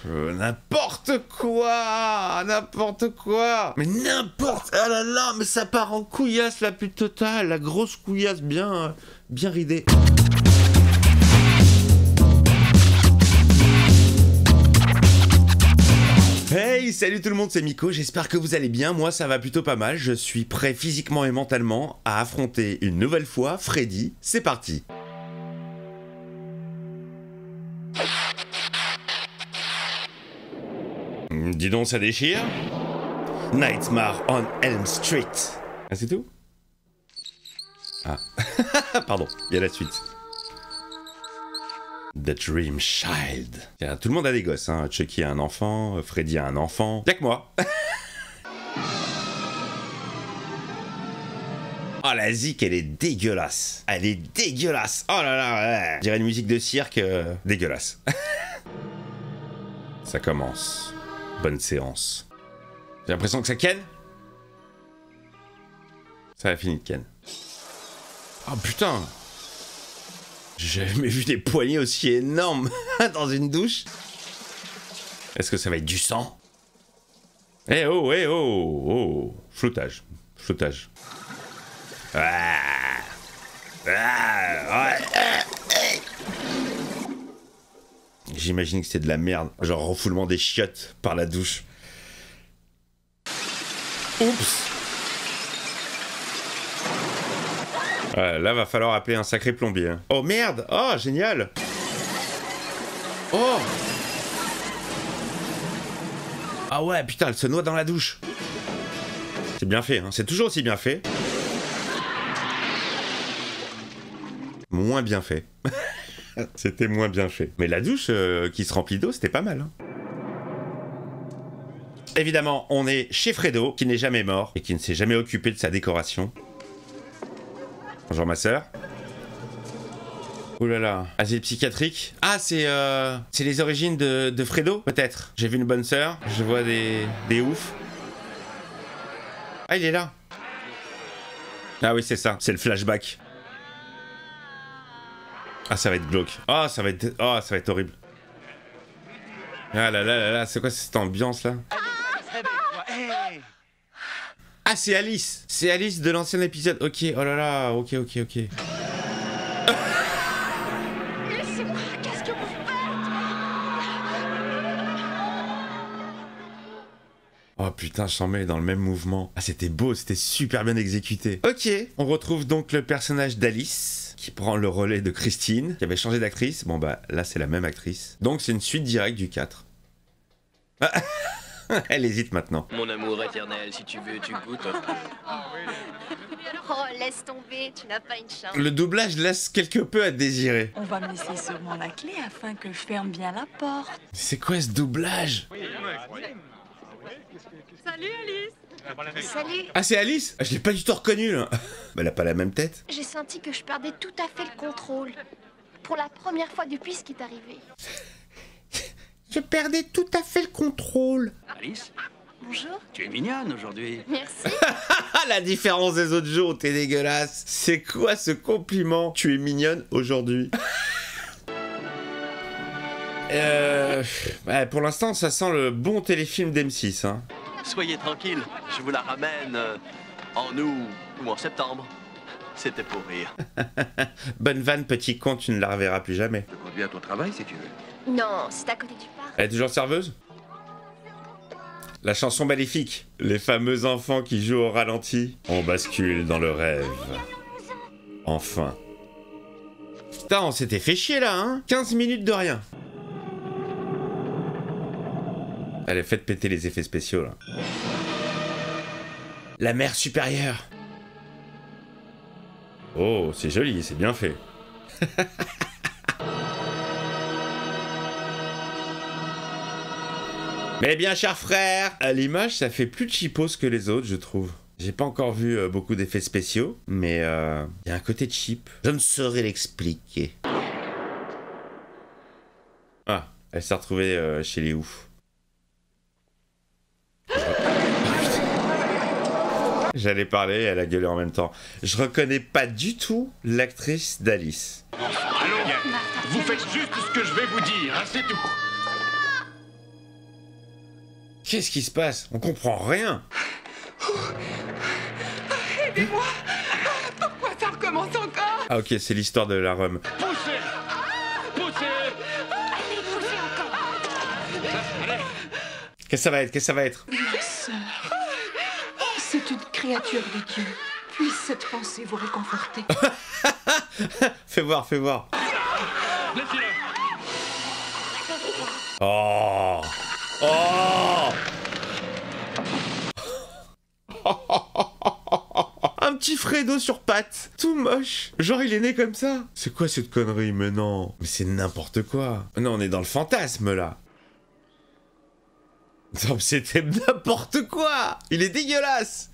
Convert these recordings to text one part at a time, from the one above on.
N'importe quoi. N'importe quoi. Mais n'importe... Ah là là, mais ça part en couillasse la plus totale. La grosse couillasse bien ridée. Hey, salut tout le monde, c'est Miko, j'espère que vous allez bien, moi ça va plutôt pas mal, je suis prêt physiquement et mentalement à affronter une nouvelle fois Freddy, c'est parti. Dis donc, ça déchire. Nightmare on Elm Street. Ah, c'est tout? Ah, pardon, il y a la suite. The Dream Child. Tiens, tout le monde a des gosses, hein. Chucky a un enfant, Freddy a un enfant. Y'a que moi. Oh, la zik, elle est dégueulasse. Elle est dégueulasse. Oh là là, ouais. Je dirais une musique de cirque dégueulasse. Ça commence. Bonne séance. J'ai l'impression que ça ken. Ça a fini de ken. Oh putain. J'ai jamais vu des poignées aussi énormes dans une douche. Est-ce que ça va être du sang? Eh oh, eh oh, oh. Flottage. Flottage. Ah. Ah. Ouais. J'imagine que c'est de la merde. Genre refoulement des chiottes par la douche. Oups. Là, va falloir appeler un sacré plombier. Hein. Oh merde! Oh, génial! Oh! Ah ouais, putain, elle se noie dans la douche. C'est bien fait, hein. C'est toujours aussi bien fait. Moins bien fait. C'était moins bien fait. Mais la douche qui se remplit d'eau, c'était pas mal. Hein. Évidemment, on est chez Fredo, qui n'est jamais mort et qui ne s'est jamais occupé de sa décoration. Bonjour ma sœur. Ouh là là, asile psychiatrique. Ah, c'est les origines de Fredo, peut-être. J'ai vu une bonne sœur, je vois des oufs. Ah, il est là. Ah oui, c'est ça, c'est le flashback. Ah, ça va être glauque. Oh, ça va être horrible. Ah là là là là, c'est quoi cette ambiance là? Ah, c'est Alice. C'est Alice de l'ancien épisode. Ok, oh là là, ok. Laissez-moi, qu'est-ce que vous faites? Oh putain, je s'en mets dans le même mouvement. Ah, c'était beau, c'était super bien exécuté. Ok, on retrouve donc le personnage d'Alice, qui prend le relais de Christine, qui avait changé d'actrice. Bon bah, là c'est la même actrice. Donc c'est une suite directe du 4. Ah. Elle hésite maintenant. Mon amour éternel, si tu veux, tu goûtes un peu. Oh, laisse tomber, tu n'as pas une chance. Le doublage laisse quelque peu à désirer. On va me laisser sûrement la clé afin que je ferme bien la porte. C'est quoi ce doublage? Salut Alice. Salut. Ah, c'est Alice? Ah, je l'ai pas du tout reconnue là. Bah, elle a pas la même tête. J'ai senti que je perdais tout à fait le contrôle. Pour la première fois depuis ce qui est arrivé. Je perdais tout à fait le contrôle. Alice, Bonjour. tu es mignonne aujourd'hui. Merci. La différence des autres jours, t'es dégueulasse. C'est quoi ce compliment? Tu es mignonne aujourd'hui. Ouais, pour l'instant, ça sent le bon téléfilm d'M6. Hein. Soyez tranquille, je vous la ramène en août ou en septembre. C'était pour rire. Bonne vanne, petit con, tu ne la reverras plus jamais. Je conduis à ton travail si tu veux. Non, c'est à côté du parc. Elle est toujours serveuse? La chanson maléfique. Les fameux enfants qui jouent au ralenti. On bascule dans le rêve. Enfin. Putain, on s'était fait chier là, hein? 15 minutes de rien. Elle est faite péter les effets spéciaux là. La mère supérieure. Oh, c'est joli, c'est bien fait. Mais bien, cher frère, à l'image, ça fait plus cheapos que les autres, je trouve. J'ai pas encore vu beaucoup d'effets spéciaux, mais il y a un côté cheap. Je ne saurais l'expliquer. Ah, elle s'est retrouvée chez les oufs. J'allais parler, elle a gueulé en même temps. Je reconnais pas du tout l'actrice d'Alice. Allons, vous faites juste ce que je vais vous dire, hein, c'est tout. Qu'est-ce qui se passe? On comprend rien. Aidez-moi. Pourquoi ça recommence encore? Ah ok, c'est l'histoire de la Rome. Poussez! Poussez! Allez, poussez encore. Qu'est-ce que ça va être? Qu'est-ce que ça va être? Ma sœur, c'est une créature de Dieu. Puisse cette pensée vous réconforter. Fais voir, fais voir. Laissez-le! Oh! Oh! Un petit Fredo sur pattes, tout moche. Genre il est né comme ça. C'est quoi cette connerie? Mais non, mais c'est n'importe quoi. Non, on est dans le fantasme là. Non, c'était n'importe quoi. Il est dégueulasse.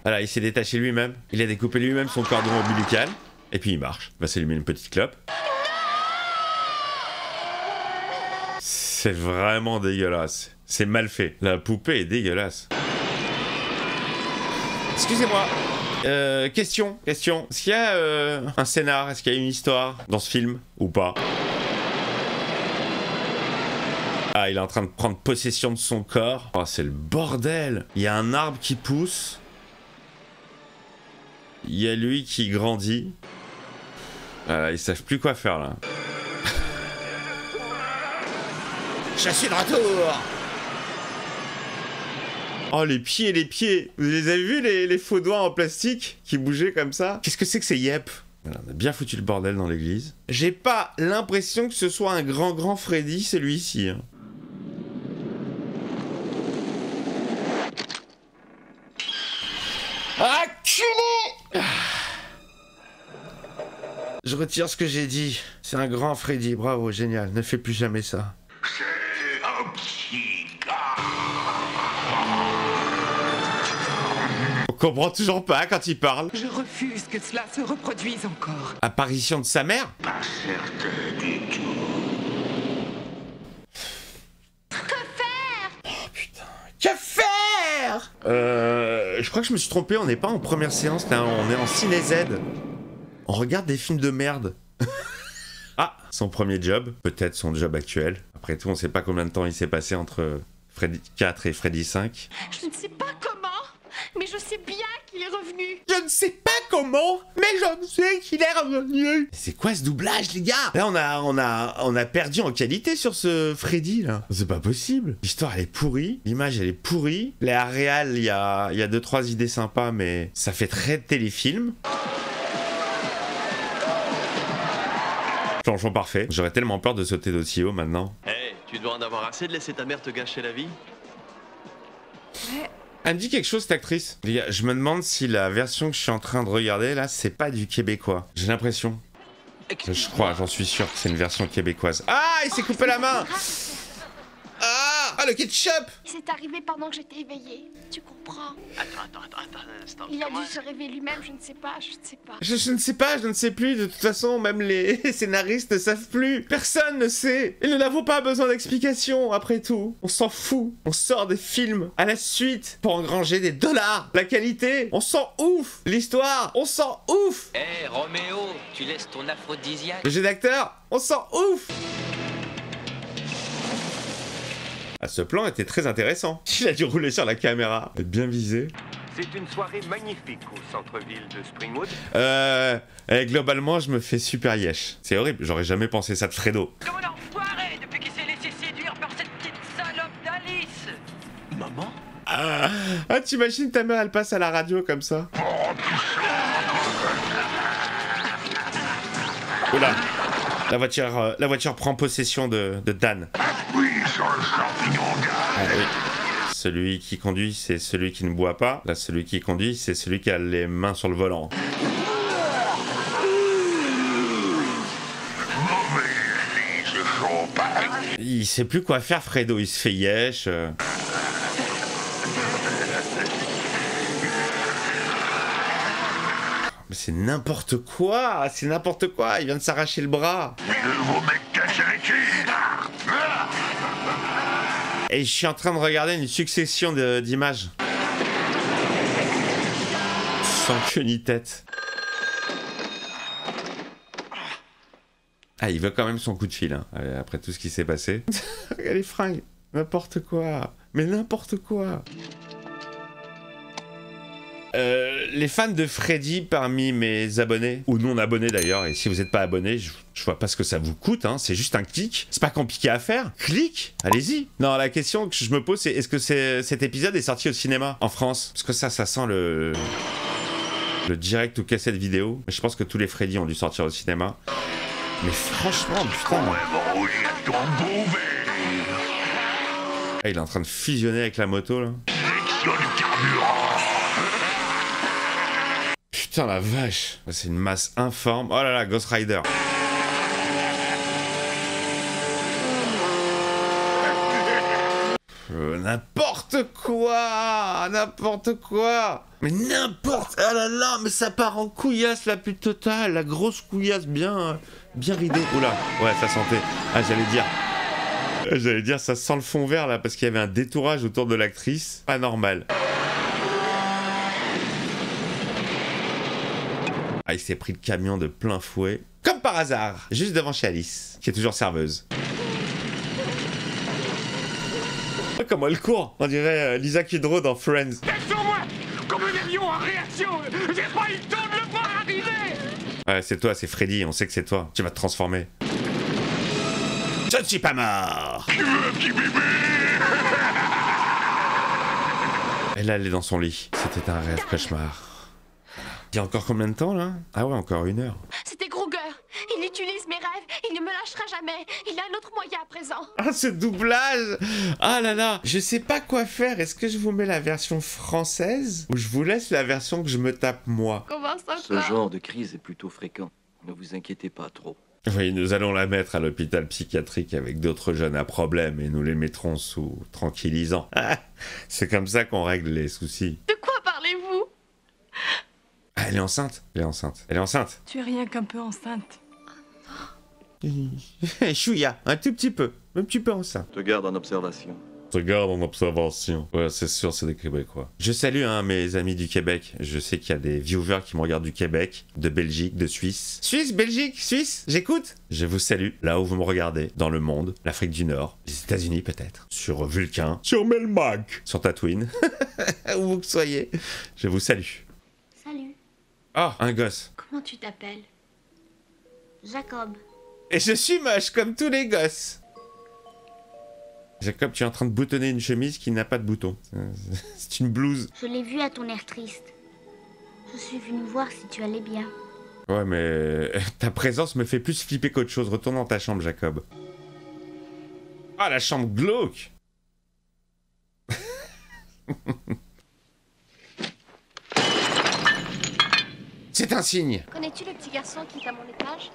Voilà, il s'est détaché lui-même. Il a découpé lui-même son cordon ombilical. Et puis il marche. Il va s'allumer une petite clope. C'est vraiment dégueulasse. C'est mal fait. La poupée est dégueulasse. Excusez-moi. Question. Est-ce qu'il y a un scénar? Est-ce qu'il y a une histoire dans ce film? Ou pas? Ah, il est en train de prendre possession de son corps. Oh, c'est le bordel. Il y a un arbre qui pousse. Il y a lui qui grandit. Ils savent plus quoi faire, là. Je suis de retour. Oh, les pieds. Vous les avez vus, les faux doigts en plastique qui bougeaient comme ça? Qu'est-ce que c'est que ces yep? Voilà, on a bien foutu le bordel dans l'église. J'ai pas l'impression que ce soit un grand Freddy, celui-ci. Hein. Acculé! Je retire ce que j'ai dit. C'est un grand Freddy, bravo, génial. Ne fais plus jamais ça. On comprend toujours pas quand il parle. Je refuse que cela se reproduise encore. Apparition de sa mère? Pas certain du tout. Oh putain. Que faire? Je crois que je me suis trompé, on n'est pas en première séance, là, on est en Ciné Z. On regarde des films de merde. Ah, son premier job, peut-être son job actuel. Après tout, on sait pas combien de temps il s'est passé entre Freddy 4 et Freddy 5. Je ne sais pas comment, mais je sais bien qu'il est revenu. Je ne sais pas comment, mais je sais qu'il est revenu. C'est quoi ce doublage, les gars? Là, on a perdu en qualité sur ce Freddy, là. C'est pas possible. L'histoire, elle est pourrie. L'image, elle est pourrie. La réal, il y a 2-3 idées sympas, mais ça fait très téléfilm. Plongeon parfait. J'aurais tellement peur de sauter d'aussi haut maintenant. Hey, tu dois en avoir assez de laisser ta mère te gâcher la vie? Elle me dit quelque chose, cette actrice. Les gars, je me demande si la version que je suis en train de regarder, là, c'est pas du québécois. J'ai l'impression. Je crois, j'en suis sûr que c'est une version québécoise. Ah, il s'est coupé la main! Ah, le ketchup! C'est arrivé pendant que j'étais éveillée. Tu comprends? Attends un instant. Il a Comment- dû se réveiller lui-même, je ne sais pas. Je ne sais pas, je ne sais plus. De toute façon, même les scénaristes ne savent plus. Personne ne sait. Et nous n'avons pas besoin d'explications, après tout. On s'en fout. On sort des films à la suite pour engranger des dollars. La qualité, on s'en ouf. L'histoire, on s'en ouf. Hé, Roméo, tu laisses ton aphrodisiaque. Le jeu d'acteur, on s'en ouf. Ah, ce plan était très intéressant. Il a dû rouler sur la caméra. Bien visé. C'est une soirée magnifique au centre-ville de Springwood. Globalement, je me fais super yesh. C'est horrible, j'aurais jamais pensé ça de Fredo. Comme un enfoiré depuis qu'il s'est laissé séduire par cette petite salope d'Alice. Maman? Ah, t'imagines ta mère, elle passe à la radio comme ça. Oula. La voiture prend possession de Dan. Oui, sur le champignon Ah, oui. Celui qui conduit, c'est celui qui ne boit pas. Là, celui qui conduit, c'est celui qui a les mains sur le volant. Il sait plus quoi faire, Fredo. Il se fait yesh. Mais c'est n'importe quoi. C'est n'importe quoi. Il vient de s'arracher le bras. Et je suis en train de regarder une succession d'images. Sans queue ni tête. Ah, il veut quand même son coup de fil, hein, après tout ce qui s'est passé. Regarde les fringues, n'importe quoi. Mais n'importe quoi. Les fans de Freddy parmi mes abonnés, ou non abonnés d'ailleurs, et si vous n'êtes pas abonné, je vois pas ce que ça vous coûte, hein, c'est juste un clic, c'est pas compliqué à faire, clic, allez-y. Non, la question que je me pose c'est, est-ce que cet épisode est sorti au cinéma en France? Parce que ça sent le direct ou cassette vidéo. Je pense que tous les Freddy ont dû sortir au cinéma. Mais franchement, putain... Ah, il est en train de fusionner avec la moto, là. Putain, la vache. C'est une masse informe. Oh là là, Ghost Rider. N'importe quoi. N'importe quoi. Mais n'importe... Oh là là, mais ça part en couillasse, la plus totale. La grosse couillasse bien ridée. Oula, ouais, ça sentait... Ah, j'allais dire, ça sent le fond vert, là, parce qu'il y avait un détourage autour de l'actrice. Pas normal. Ah, il s'est pris le camion de plein fouet. Comme par hasard, juste devant chez Alice, qui est toujours serveuse. Oh, comment elle court. On dirait Lisa Kudrow dans Friends. Sur moi, comme un avion en réaction. J'ai pas eu le temps de le voir arriver. Ouais, c'est toi, c'est Freddy, on sait que c'est toi. Tu vas te transformer. Je ne suis pas mort. Et là, elle est dans son lit. C'était un rêve cauchemar. Il y a encore combien de temps, là? Ah ouais, encore 1 heure. C'était Kruger. Il utilise mes rêves. Il ne me lâchera jamais. Il a un autre moyen à présent. Ah, ce doublage! Ah là là! Je sais pas quoi faire. Est-ce que je vous mets la version française ou je vous laisse la version que je me tape moi? Comment ça Ce genre de crise est plutôt fréquent. Ne vous inquiétez pas trop. Oui, nous allons la mettre à l'hôpital psychiatrique avec d'autres jeunes à problème et nous les mettrons sous tranquillisant. Ah, c'est comme ça qu'on règle les soucis. De quoi parlez-vous? Ah, elle est enceinte. Elle est enceinte. Elle est enceinte. Tu es rien qu'un peu enceinte. Chouïa, un tout petit peu. Un petit peu enceinte. Te garde en observation. Te garde en observation. Ouais, c'est sûr, c'est des Québécois. Je salue mes amis du Québec. Je sais qu'il y a des viewers qui me regardent du Québec, de Belgique, de Suisse. Suisse, Belgique, Suisse, j'écoute. Je vous salue là où vous me regardez, dans le monde, l'Afrique du Nord, les États-Unis peut-être, sur Vulcain, sur Melmac, sur Tatooine, où vous que soyez. Je vous salue. Salut. Oh, un gosse. Comment tu t'appelles? Jacob. Et je suis moche comme tous les gosses. Jacob, tu es en train de boutonner une chemise qui n'a pas de bouton. C'est une blouse. Je l'ai vu à ton air triste. Je suis venue voir si tu allais bien. Ouais, mais ta présence me fait plus flipper qu'autre chose. Retourne dans ta chambre, Jacob. Ah, la chambre glauque. C'est un signe. Connais-tu le petit garçon qui est à mon étage?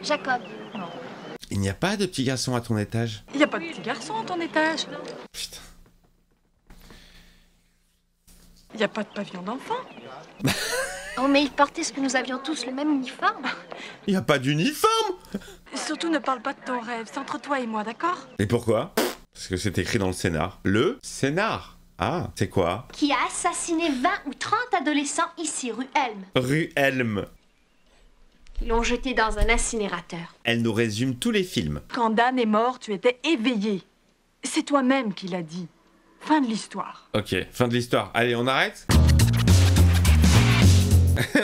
Jacob. Non. Il n'y a pas de petit garçon à ton étage? Il n'y a pas de petit garçon à ton étage. Putain. Il n'y a pas de pavillon d'enfant. Oh, mais il portait ce que nous avions tous, le même uniforme. Il n'y a pas d'uniforme. Surtout ne parle pas de ton rêve, c'est entre toi et moi, d'accord? Et pourquoi? Parce que c'est écrit dans le scénar. Le scénar. Ah, c'est quoi? Qui a assassiné 20 ou 30 adolescents ici, rue Elm. Rue Elm. Ils l'ont jeté dans un incinérateur. Elle nous résume tous les films. Quand Dan est mort, tu étais éveillé. C'est toi-même qui l'as dit. Fin de l'histoire. Ok, fin de l'histoire. Allez, on arrête?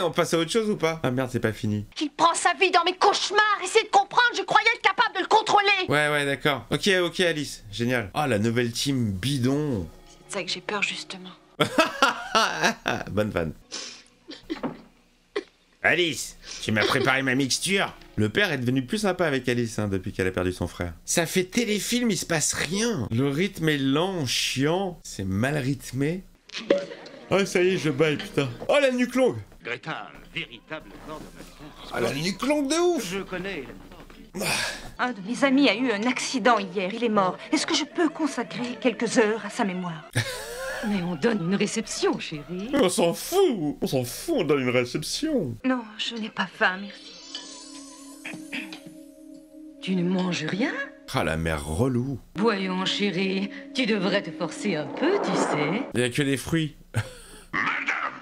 On passe à autre chose ou pas? Ah merde, c'est pas fini. Il prend sa vie dans mes cauchemars. Essayez de comprendre, je croyais être capable de le contrôler. Ouais, d'accord. Ok, Alice. Génial. Ah, la nouvelle team bidon. C'est ça que j'ai peur, justement. Bonne vanne. Alice, tu m'as préparé ma mixture. Le père est devenu plus sympa avec Alice depuis qu'elle a perdu son frère. Ça fait téléfilm, il se passe rien. Le rythme est lent, chiant, c'est mal rythmé. Oh ça y est, je baille, putain. Oh la nuque longue. Greta, un véritable corps de mannequin. Ah la nuque longue de ouf. Je connais. Un de mes amis a eu un accident hier, il est mort. Est-ce que je peux consacrer quelques heures à sa mémoire? Mais on donne une réception, chérie. On s'en fout, on donne une réception. Non, je n'ai pas faim, merci. Tu ne manges rien? Ah la mère relou. Voyons, chérie, tu devrais te forcer un peu, tu sais. Il y a que des fruits. Madame,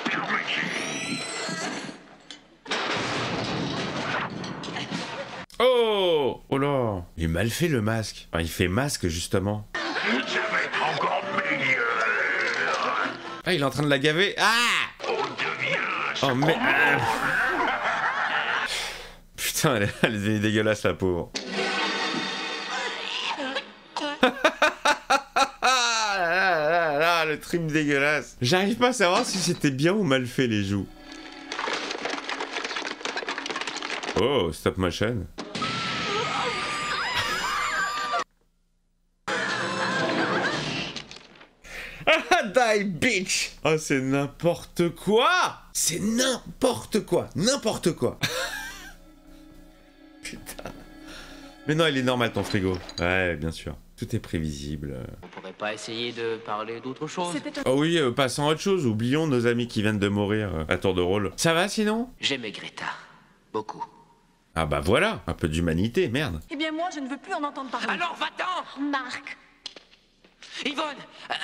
permettez. Oh là. Il est mal fait le masque. Enfin, il fait masque justement. J'avais Ah, il est en train de la gaver. Ah! Oh, mais... Putain, elle est devenue dégueulasse, la pauvre. Le trim dégueulasse. J'arrive pas à savoir si c'était bien ou mal fait, les joues. Oh, stop motion. Die, bitch! Oh, c'est n'importe quoi! C'est n'importe quoi! N'importe quoi! Putain. Mais non, il est normal ton frigo. Ouais, bien sûr. Tout est prévisible. On pourrait pas essayer de parler d'autre chose? Oh oui, passons à autre chose. Oublions nos amis qui viennent de mourir à tour de rôle. Ça va sinon? J'aimais Greta. Beaucoup. Ah bah voilà, un peu d'humanité, merde. Eh bien moi, je ne veux plus en entendre parler. Alors va-t'en! Marc. Yvonne!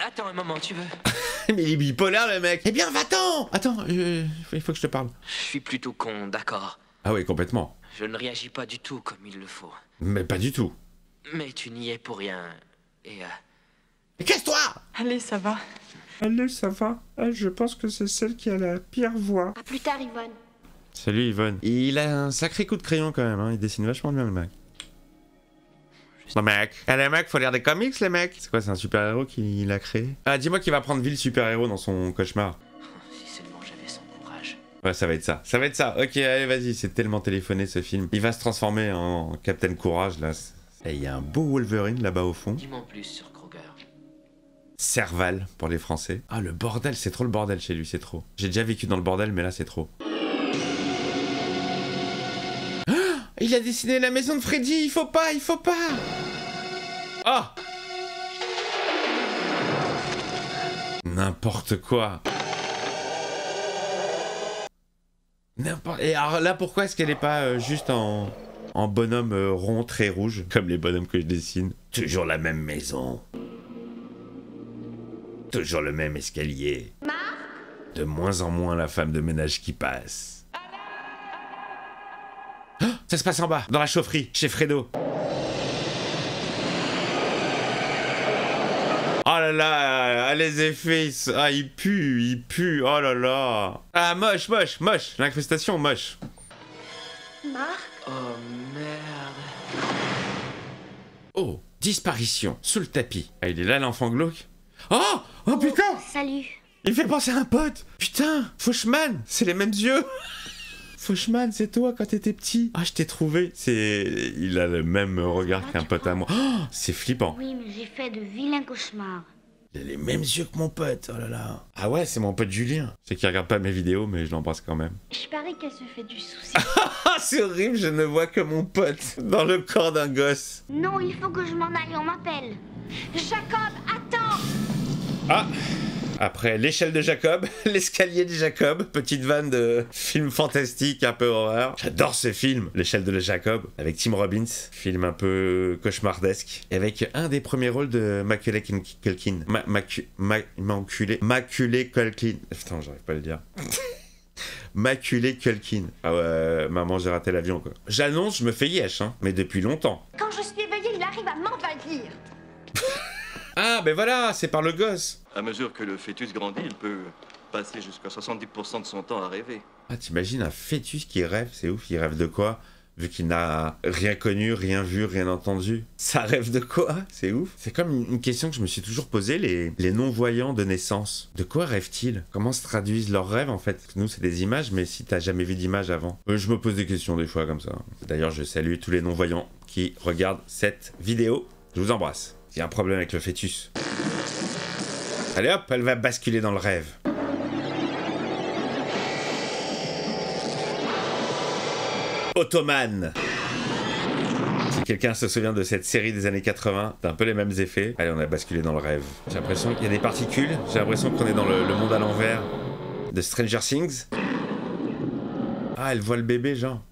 Attends un moment, tu veux? Mais il est bipolaire le mec. Eh bien va-t'en! Attends, il faut que je te parle. Je suis plutôt con, d'accord. Ah oui, complètement. Je ne réagis pas du tout comme il le faut. Mais pas du tout. Mais tu n'y es pour rien. Et Mais casse-toi! Allez, ça va. Allez, ça va. Ah, je pense que c'est celle qui a la pire voix. À plus tard, Yvonne. Salut Yvonne. Il a un sacré coup de crayon quand même, hein. Il dessine vachement bien le mec. Le mec. Ah, les mecs, faut lire des comics, les mecs. C'est quoi, c'est un super-héros qu'il a créé? Ah, dis-moi qu'il va prendre vie le super-héros dans son cauchemar. si seulement j'avais son courage. Ouais, ça va être ça. Ça va être ça. Ok, allez, vas-y. C'est tellement téléphoné ce film. Il va se transformer en Captain Courage, là. Et il y a un beau Wolverine là-bas au fond. Dis-moi plus sur Kruger. Serval pour les Français. Ah, le bordel, c'est trop le bordel chez lui, c'est trop. J'ai déjà vécu dans le bordel, mais là, c'est trop. Il a dessiné la maison de Freddy, il faut pas, il faut pas. Ah! N'importe quoi. N'importe... Et alors là, pourquoi est-ce qu'elle est pas juste en bonhomme rond très rouge, comme les bonhommes que je dessine? Toujours la même maison. Toujours le même escalier. De moins en moins la femme de ménage qui passe. Oh, ça se passe en bas, dans la chaufferie, chez Fredo. Oh là là, les effets, ah il pue, oh là là. Ah moche, moche, moche, l'incrustation moche. Marc? Oh merde. Oh, disparition, sous le tapis. Ah il est là l'enfant glauque. Oh, oh putain. Salut. Il fait penser à un pote. Putain, Fauchman, c'est les mêmes yeux. Fauchman, c'est toi quand t'étais petit. Ah, je t'ai trouvé. Il a le même regard qu'un pote à moi. Oh, c'est flippant. Oui, mais j'ai fait de vilains cauchemars. Il a les mêmes yeux que mon pote, oh là là. Ah ouais, c'est mon pote Julien. Je sais qu'il regarde pas mes vidéos, mais je l'embrasse quand même. Je parie qu'elle se fait du souci. Ah, c'est horrible, je ne vois que mon pote dans le corps d'un gosse. Non, il faut que je m'en aille, on m'appelle. Jacob, attends! Ah! Après l'échelle de Jacob, l'escalier de Jacob, petite vanne de film fantastique, un peu horreur. J'adore ce film, l'échelle de Jacob, avec Tim Robbins, film un peu cauchemardesque, et avec un des premiers rôles de Macaulay Culkin. Macaulay Culkin. Putain, j'arrive pas à le dire. Macaulay Culkin. Ah ouais, maman, j'ai raté l'avion, quoi. J'annonce, je me fais yesh, hein, mais depuis longtemps. Quand je suis éveillée, il arrive à m'envahir. Ah, ben voilà, c'est par le gosse. À mesure que le fœtus grandit, il peut passer jusqu'à 70% de son temps à rêver. Ah, t'imagines un fœtus qui rêve, c'est ouf, il rêve de quoi? Vu qu'il n'a rien connu, rien vu, rien entendu. Ça rêve de quoi? C'est ouf. C'est comme une question que je me suis toujours posée, les non-voyants de naissance. De quoi rêvent-ils? Comment se traduisent leurs rêves, en fait? Nous, c'est des images, mais si t'as jamais vu d'image avant. Je me pose des questions des fois, comme ça. D'ailleurs, je salue tous les non-voyants qui regardent cette vidéo. Je vous embrasse. Il y a un problème avec le fœtus. Allez hop, elle va basculer dans le rêve. Ottoman. Si quelqu'un se souvient de cette série des années 80, t'as un peu les mêmes effets. Allez, on a basculé dans le rêve. J'ai l'impression qu'il y a des particules. J'ai l'impression qu'on est dans le monde à l'envers de Stranger Things. Ah, elle voit le bébé, genre.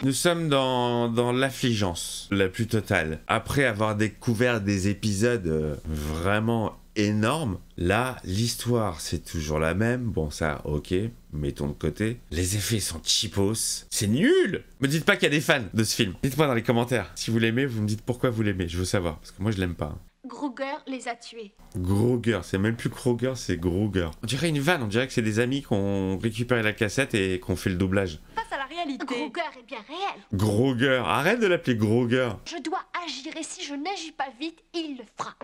Nous sommes dans l'affligence la plus totale. Après avoir découvert des épisodes vraiment énorme. Là, l'histoire, c'est toujours la même. Bon, ça, ok, mettons de côté. Les effets sont cheapos. C'est nul! Me dites pas qu'il y a des fans de ce film. Dites-moi dans les commentaires. Si vous l'aimez, vous me dites pourquoi vous l'aimez. Je veux savoir, parce que moi, je l'aime pas. Gruger les a tués. Gruger, c'est même plus Kroger, c'est Gruger. On dirait une vanne, on dirait que c'est des amis qui ont récupéré la cassette et qui ont fait le doublage. Face à la réalité. Gruger est bien réel. Gruger, arrête de l'appeler Gruger. Je dois agir et si je n'agis pas vite, il le fera.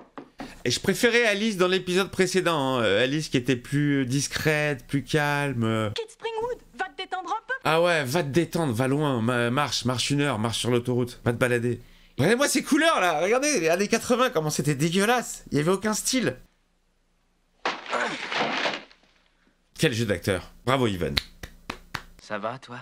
Et je préférais Alice dans l'épisode précédent, hein. Alice qui était plus discrète, plus calme. Kid Springwood, va te détendre un peu. Ah ouais, va te détendre, va loin, marche 1 heure, marche sur l'autoroute, va te balader. Regardez-moi ces couleurs là, regardez les années 80, comment c'était dégueulasse, il y avait aucun style. Quel jeu d'acteur, bravo Yvonne. Ça va, toi?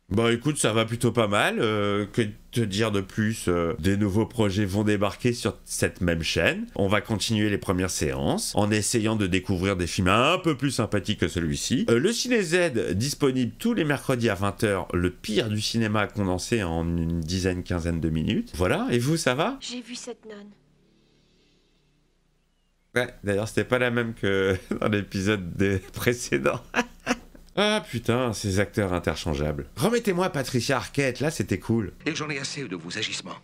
Bah écoute, ça va plutôt pas mal, que te dire de plus, des nouveaux projets vont débarquer sur cette même chaîne. On va continuer les premières séances, en essayant de découvrir des films un peu plus sympathiques que celui-ci. Le Ciné Z, disponible tous les mercredis à 20h, le pire du cinéma condensé en une quinzaine de minutes. Voilà, et vous, ça va? J'ai vu cette nonne. Ouais, d'ailleurs c'était pas la même que dans l'épisode précédent. Ah putain, ces acteurs interchangeables. Remettez-moi Patricia Arquette, là c'était cool. Et j'en ai assez de vos agissements.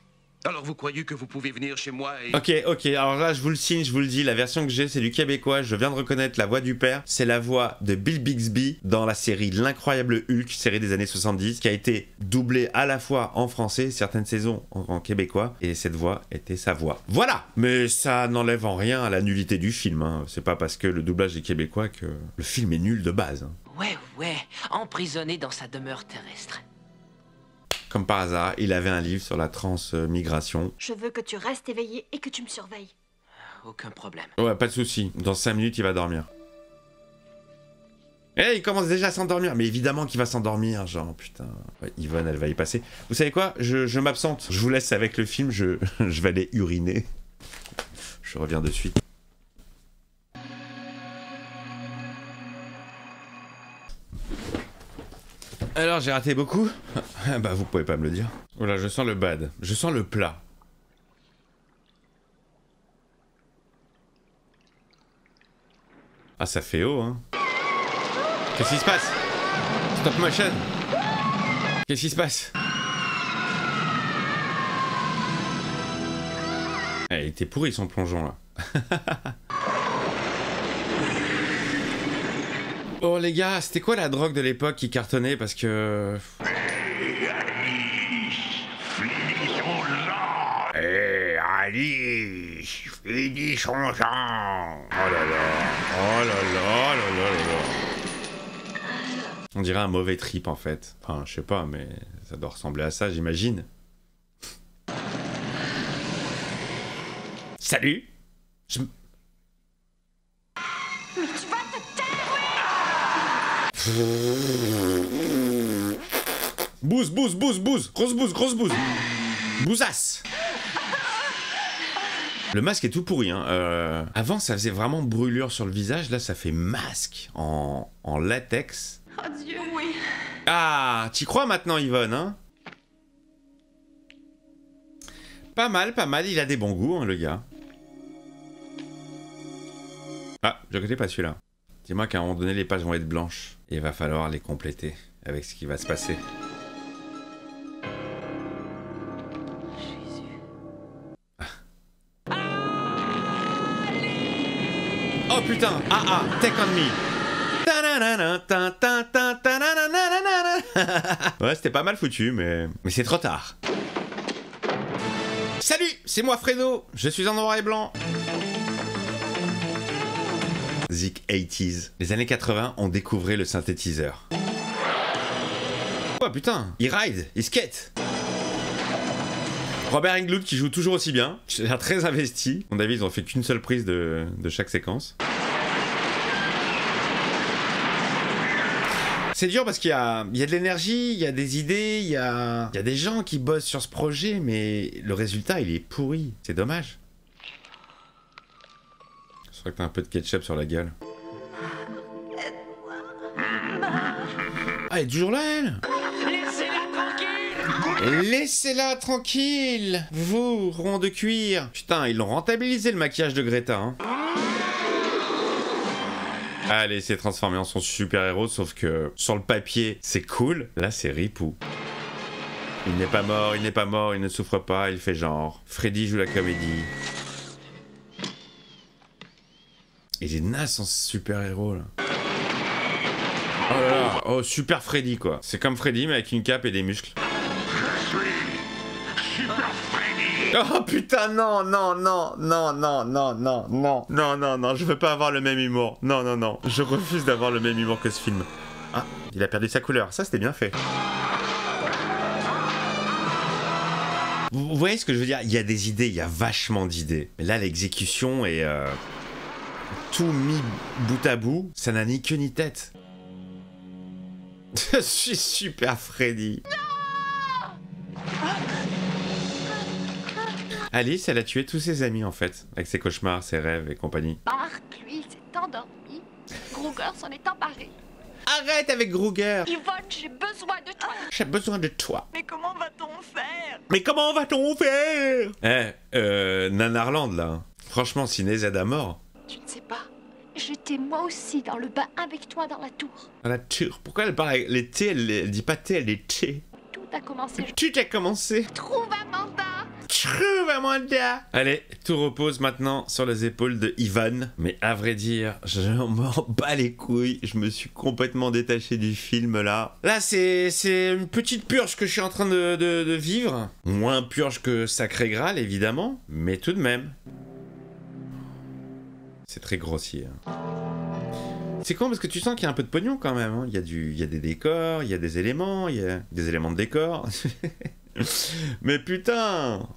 Alors vous croyez que vous pouvez venir chez moi et... Ok, alors là je vous le signe, je vous le dis, la version que j'ai c'est du québécois, je viens de reconnaître la voix du père, c'est la voix de Bill Bixby dans la série L'Incroyable Hulk, série des années 70, qui a été doublée à la fois en français, certaines saisons en québécois, et cette voix était sa voix. Voilà. Mais ça n'enlève en rien à la nullité du film, hein. C'est pas parce que le doublage est québécois que le film est nul de base, hein. Ouais, emprisonné dans sa demeure terrestre. Comme par hasard, il avait un livre sur la transmigration. Je veux que tu restes éveillé et que tu me surveilles. Aucun problème. Ouais, pas de souci. Dans 5 minutes, il va dormir. Eh, il commence déjà à s'endormir. Mais évidemment qu'il va s'endormir, genre, putain. Ouais, Yvonne, elle va y passer. Vous savez quoi? Je m'absente. Je vous laisse avec le film. Je vais aller uriner. Je reviens de suite. Alors, j'ai raté beaucoup? Bah, vous pouvez pas me le dire. Oh là, je sens le bad. Je sens le plat. Ah, ça fait haut, hein. Qu'est-ce qui se passe? Stop motion. Qu'est-ce qui se passe? Eh, il était pourri son plongeon, là. Oh les gars, c'était quoi la drogue de l'époque qui cartonnait parce que... Hé, Alice, finissons-en. Oh là là, oh là là, là là là. On dirait un mauvais trip en fait. Enfin, je sais pas, mais ça doit ressembler à ça, j'imagine. Salut. Mais tu vas te taire! Bouse, grosse bouse. Bousasse. Le masque est tout pourri, hein. Avant, ça faisait vraiment brûlure sur le visage. Là, ça fait masque en latex. Oh Dieu, oui. Ah, t'y crois maintenant, Yvonne, hein? Pas mal. Il a des bons goûts, hein, le gars. Ah, je connais pas celui-là. Dis-moi qu'à un moment donné, les pages vont être blanches. Et il va falloir les compléter avec ce qui va se passer. Oh putain! Take on me! Ouais, c'était pas mal foutu, mais c'est trop tard. Salut! C'est moi Fredo! Je suis en noir et blanc! Zik 80s. Les années 80, on découvrait le synthétiseur. Oh putain! Il ride! Il skate! Robert Englund qui joue toujours aussi bien. J'ai l'air très investi. À mon avis, ils ont fait qu'une seule prise de chaque séquence. C'est dur parce qu'il y a de l'énergie, il y a des idées, il y a des gens qui bossent sur ce projet, mais le résultat, il est pourri. C'est dommage. Je crois que t'as un peu de ketchup sur la gueule. Ah, elle est toujours là, elle? Laissez-la tranquille, vous, rond de cuir. Putain, ils l'ont rentabilisé le maquillage de Greta, hein. Allez, s'est transformé en son super-héros, sauf que sur le papier, c'est cool. Là, c'est ripou. Il n'est pas mort, il n'est pas mort, il ne souffre pas, il fait genre. Freddy joue la comédie. Il est naze, son super-héros, là. Oh là là, oh, super Freddy, quoi. C'est comme Freddy, mais avec une cape et des muscles. Je suis Super Freddy. Oh putain, non, non, non, non, non, non, non, non, non, non, non, je veux pas avoir le même humour. Non, non, non, je refuse d'avoir le même humour que ce film. Ah, il a perdu sa couleur, ça c'était bien fait. Vous voyez ce que je veux dire? Il y a des idées, il y a vachement d'idées. Mais là, l'exécution est tout mis bout à bout, ça n'a ni queue ni tête. Je suis Super Freddy. Alice, elle a tué tous ses amis en fait, avec ses cauchemars, ses rêves et compagnie. Marc, lui, il s'est endormi. Gruger s'en est emparé. Arrête avec Gruger. Yvonne, j'ai besoin de toi. J'ai besoin de toi. Mais comment va-t-on faire? Mais comment va-t-on faire? Nanarland là. Franchement, si Nézad à mort. Tu ne sais pas. J'étais moi aussi dans le bain avec toi dans la tour. Dans la tour? Pourquoi elle parle avec les T? Elle dit pas T, elle dit T. Tout a commencé. Tout a commencé. Trouve Amanda. Trouve Amanda. Allez, tout repose maintenant sur les épaules de Ivan. Mais à vrai dire, je m'en bats les couilles. Je me suis complètement détaché du film là. Là, c'est une petite purge que je suis en train de vivre. Moins purge que Sacré Graal, évidemment. Mais tout de même. C'est très grossier. C'est con parce que tu sens qu'il y a un peu de pognon quand même. Hein. Il y a des décors, il y a des éléments, il y a des éléments de décor. Mais putain!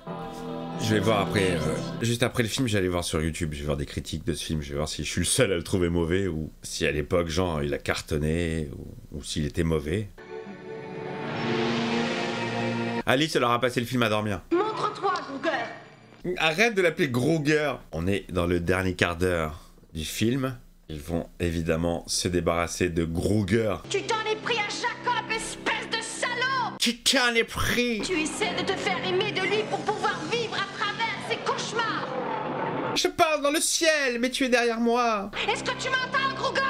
Je vais voir après, juste après le film, j'allais voir sur YouTube, je vais voir des critiques de ce film, je vais voir si je suis le seul à le trouver mauvais ou si à l'époque, genre, il a cartonné ou s'il était mauvais. Alice, elle aura passé le film à dormir. Montre-toi, Gruger. Arrête de l'appeler Gruger. On est dans le dernier quart d'heure du film. Ils vont évidemment se débarrasser de Gruger. Tu t'en es pris à Jacob, espèce de salaud! Tu t'en es pris! Tu essaies de te faire aimer de lui pour pouvoir vivre à travers ses cauchemars! Je parle dans le ciel, mais tu es derrière moi! Est-ce que tu m'entends, Gruger?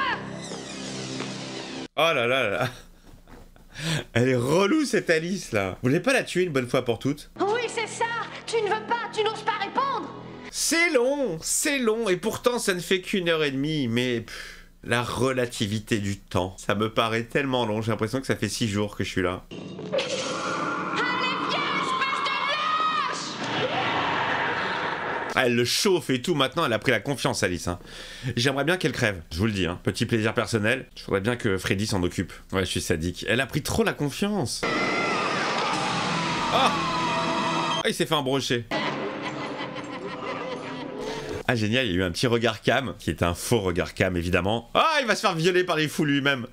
Oh là là là! Elle est relou cette Alice là! Vous voulez pas la tuer une bonne fois pour toutes? Oui, c'est ça! Tu ne veux pas, tu n'oses pas répondre! C'est long, et pourtant ça ne fait qu'1h30, mais la relativité du temps, ça me paraît tellement long, j'ai l'impression que ça fait 6 jours que je suis là. Allez, viens, espèce de lâche! Ah, elle le chauffe et tout, maintenant elle a pris la confiance Alice. Hein. J'aimerais bien qu'elle crève, je vous le dis, hein. Petit plaisir personnel, je voudrais bien que Freddy s'en occupe. Ouais, je suis sadique, elle a pris trop la confiance. Oh, il s'est fait embrocher. Ah génial, il y a eu un petit regard cam, qui est un faux regard cam évidemment. Ah, il va se faire violer par les fous lui-même.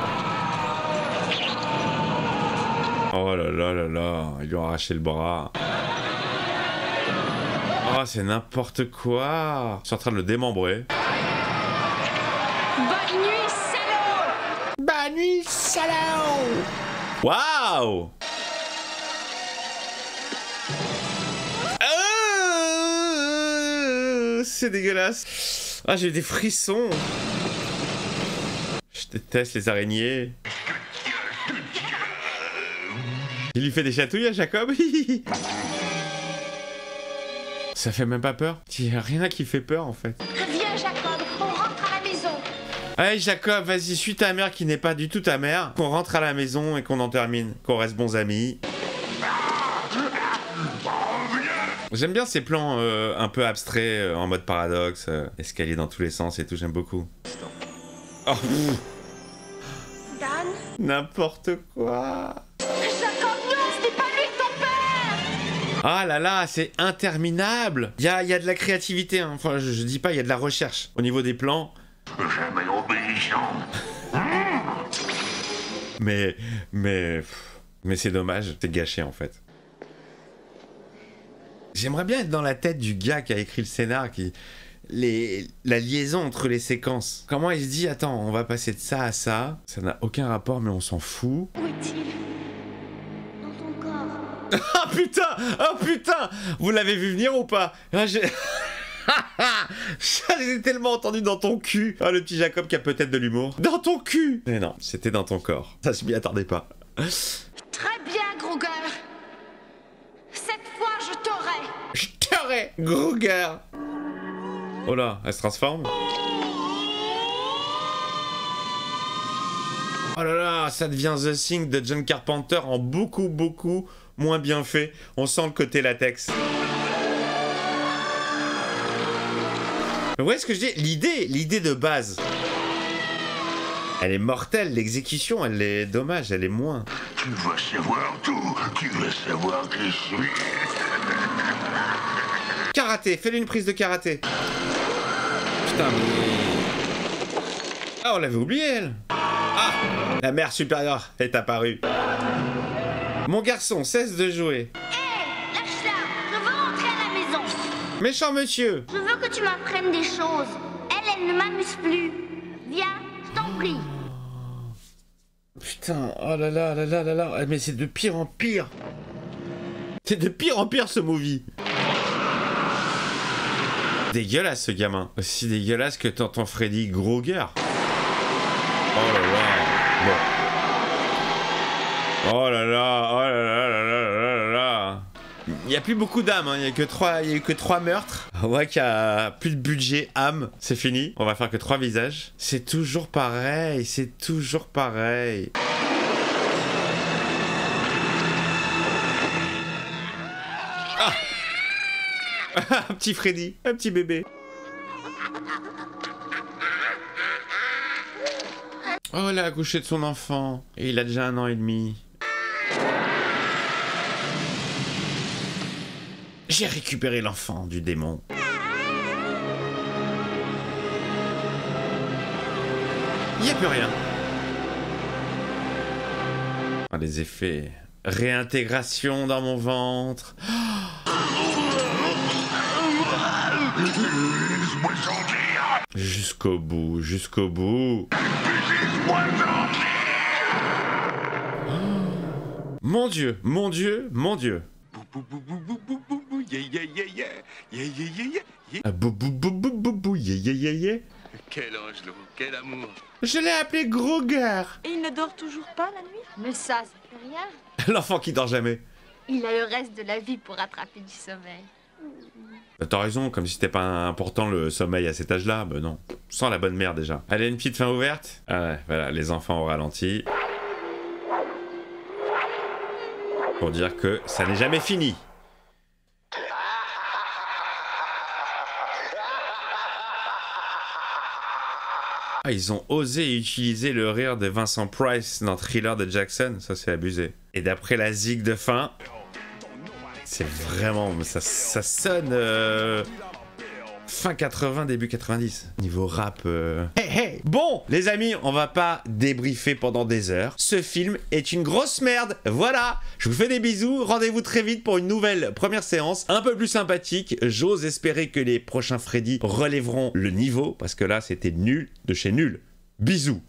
Oh là là là là, ils lui ont arraché le bras. Oh, c'est n'importe quoi. Je suis en train de le démembrer. Bonne nuit, salaud! Bonne nuit, salaud! Waouh! C'est dégueulasse. Ah, j'ai des frissons. Je déteste les araignées. Il lui fait des chatouilles à Jacob. Ça fait même pas peur. Il n'y a rien qui fait peur en fait. Viens, Jacob, on rentre à la maison. Allez Jacob, vas-y, suis ta mère qui n'est pas du tout ta mère. Qu'on rentre à la maison et qu'on en termine. Qu'on reste bons amis. J'aime bien ces plans un peu abstraits, en mode paradoxe, escalier dans tous les sens et tout, j'aime beaucoup. Oh, Dan? N'importe quoi. Jacob, non, ce n'est pas lui ton père! Ah là là, c'est interminable. Il y a de la créativité, hein. Enfin je dis pas, il y a de la recherche. Au niveau des plans... Jamais obéissant. Mais c'est dommage, c'est gâché en fait. J'aimerais bien être dans la tête du gars qui a écrit le scénar, la liaison entre les séquences. Comment il se dit, attends, on va passer de ça à ça, ça n'a aucun rapport mais on s'en fout. Où est-il? Dans ton corps. Ah putain! Oh putain! Vous l'avez vu venir ou pas? Ah, Je l'ai tellement entendu dans ton cul. Oh, le petit Jacob qui a peut-être de l'humour. Dans ton cul. Mais non, c'était dans ton corps. Ça, je m'y attendais pas. Très bien, Gruger. Cette fois, je t'aurai. Je t'aurai, Gruger. Oh là, elle se transforme. Oh là là, ça devient The Thing de John Carpenter en beaucoup moins bien fait. On sent le côté latex. Vous voyez ce que je dis? L'idée de base, elle est mortelle. L'exécution, elle est dommage, elle est moins. Tu vas savoir tout. Tu vas savoir qui je suis. Karaté, fais-lui une prise de karaté. Putain, mais... Ah, on l'avait oublié, elle. Ah, la mère supérieure est apparue. Mon garçon, cesse de jouer. Hé, lâche ça. Je veux rentrer à la maison. Méchant monsieur. Je veux que tu m'apprennes des choses. Elle ne m'amuse plus. Viens, je t'en prie. Putain, oh là là là là là là. Mais c'est de pire en pire. C'est de pire en pire ce movie. Dégueulasse ce gamin. Aussi dégueulasse que tonton Freddy Krueger. Oh là là. Bon. Oh là là, oh là là là là là là. Il n'y a plus beaucoup d'âmes, hein. Il n'y a que 3 meurtres. On voit qu'il y a plus de budget âme. C'est fini. On va faire que 3 visages. C'est toujours pareil, c'est toujours pareil. Ah. Un petit Freddy, un petit bébé. Oh, elle a accouché de son enfant. Et il a déjà 1 an et demi. J'ai récupéré l'enfant du démon. Il n'y a plus rien. Ah, les effets. Réintégration dans mon ventre. Jusqu'au bout, jusqu'au bout. Mon Dieu, mon Dieu, mon Dieu. Bou bou bou bou bou bou, yeah. Quel ange, Lou, quel amour. Je l'ai appelé Krueger. Et il ne dort toujours pas la nuit? Mais ça fait rien. L'enfant qui dort jamais. Il a le reste de la vie pour rattraper du sommeil. T'as raison, comme si c'était pas important le sommeil à cet âge-là. Ben non, sans la bonne mère déjà. Allez, une petite fin ouverte. Ah ouais, voilà, les enfants au ralenti. Pour dire que ça n'est jamais fini. Ah, ils ont osé utiliser le rire de Vincent Price dans Thriller de Jackson. Ça, c'est abusé. Et d'après la zig de fin... C'est vraiment... Ça sonne... Fin 80, début 90. Niveau rap... Hey, hey. Bon, les amis, on va pas débriefer pendant des heures. Ce film est une grosse merde. Voilà. Je vous fais des bisous. Rendez-vous très vite pour une nouvelle première séance. Un peu plus sympathique. J'ose espérer que les prochains Freddy relèveront le niveau. Parce que là, c'était nul de chez nul. Bisous.